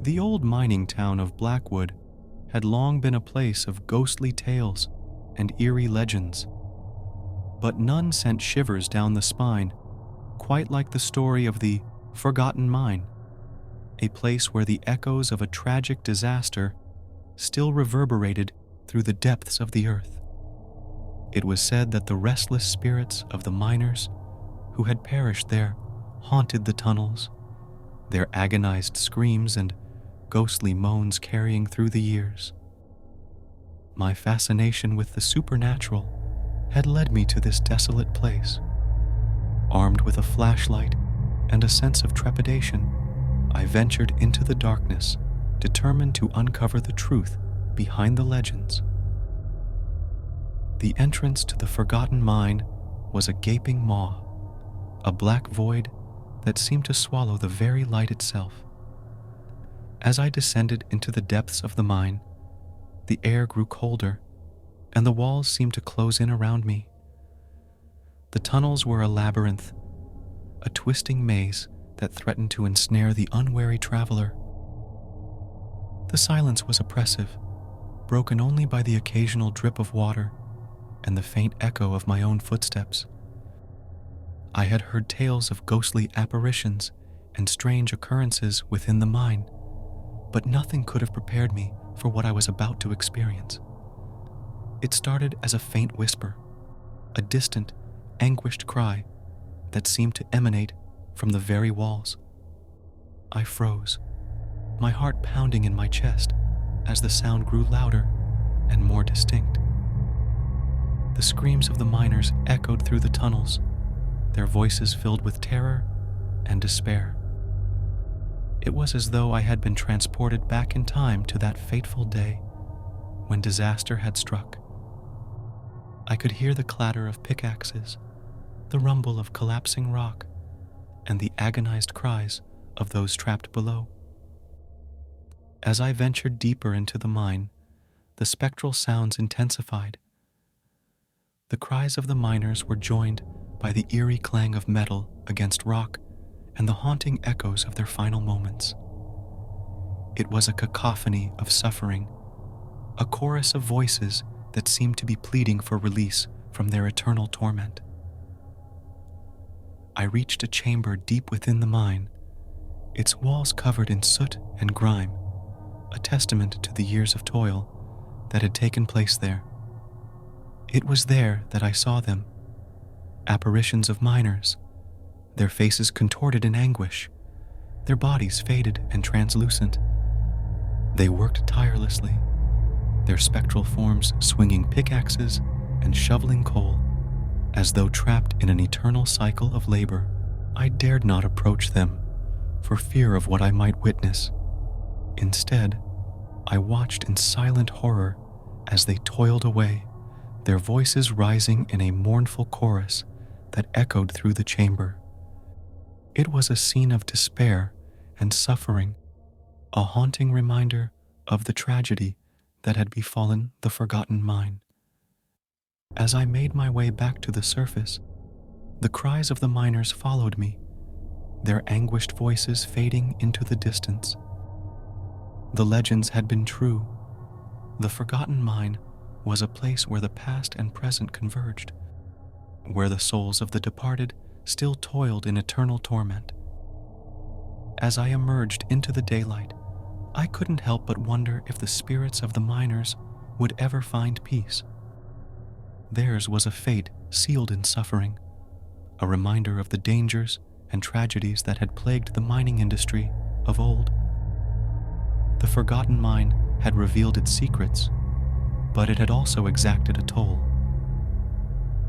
The old mining town of Blackwood had long been a place of ghostly tales and eerie legends, but none sent shivers down the spine quite like the story of the Forgotten Mine, a place where the echoes of a tragic disaster still reverberated through the depths of the earth. It was said that the restless spirits of the miners who had perished there haunted the tunnels, their agonized screams and ghostly moans carrying through the years. My fascination with the supernatural had led me to this desolate place. Armed with a flashlight and a sense of trepidation, I ventured into the darkness, determined to uncover the truth behind the legends. The entrance to the Forgotten Mine was a gaping maw, a black void that seemed to swallow the very light itself. As I descended into the depths of the mine, the air grew colder, and the walls seemed to close in around me. The tunnels were a labyrinth, a twisting maze that threatened to ensnare the unwary traveler. The silence was oppressive, broken only by the occasional drip of water and the faint echo of my own footsteps. I had heard tales of ghostly apparitions and strange occurrences within the mine, but nothing could have prepared me for what I was about to experience. It started as a faint whisper, a distant, anguished cry that seemed to emanate from the very walls. I froze, my heart pounding in my chest as the sound grew louder and more distinct. The screams of the miners echoed through the tunnels, their voices filled with terror and despair. It was as though I had been transported back in time to that fateful day when disaster had struck. I could hear the clatter of pickaxes, the rumble of collapsing rock, and the agonized cries of those trapped below. As I ventured deeper into the mine, the spectral sounds intensified. The cries of the miners were joined by the eerie clang of metal against rock and the haunting echoes of their final moments. It was a cacophony of suffering, a chorus of voices that seemed to be pleading for release from their eternal torment. I reached a chamber deep within the mine, its walls covered in soot and grime, a testament to the years of toil that had taken place there. It was there that I saw them, apparitions of miners, their faces contorted in anguish, their bodies faded and translucent. They worked tirelessly, their spectral forms swinging pickaxes and shoveling coal, as though trapped in an eternal cycle of labor. I dared not approach them for fear of what I might witness. Instead, I watched in silent horror as they toiled away, their voices rising in a mournful chorus that echoed through the chamber. It was a scene of despair and suffering, a haunting reminder of the tragedy that had befallen the Forgotten Mine. As I made my way back to the surface, the cries of the miners followed me, their anguished voices fading into the distance. The legends had been true. The Forgotten Mine was a place where the past and present converged, where the souls of the departed still toiled in eternal torment. As I emerged into the daylight, I couldn't help but wonder if the spirits of the miners would ever find peace. Theirs was a fate sealed in suffering, a reminder of the dangers and tragedies that had plagued the mining industry of old. The Forgotten Mine had revealed its secrets, but it had also exacted a toll.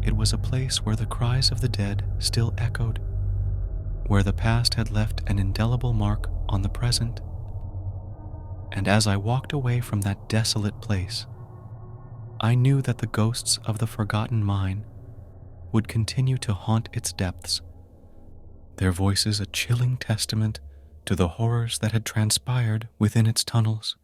It was a place where the cries of the dead still echoed, where the past had left an indelible mark on the present. And as I walked away from that desolate place, I knew that the ghosts of the Forgotten Mine would continue to haunt its depths, their voices a chilling testament to the horrors that had transpired within its tunnels.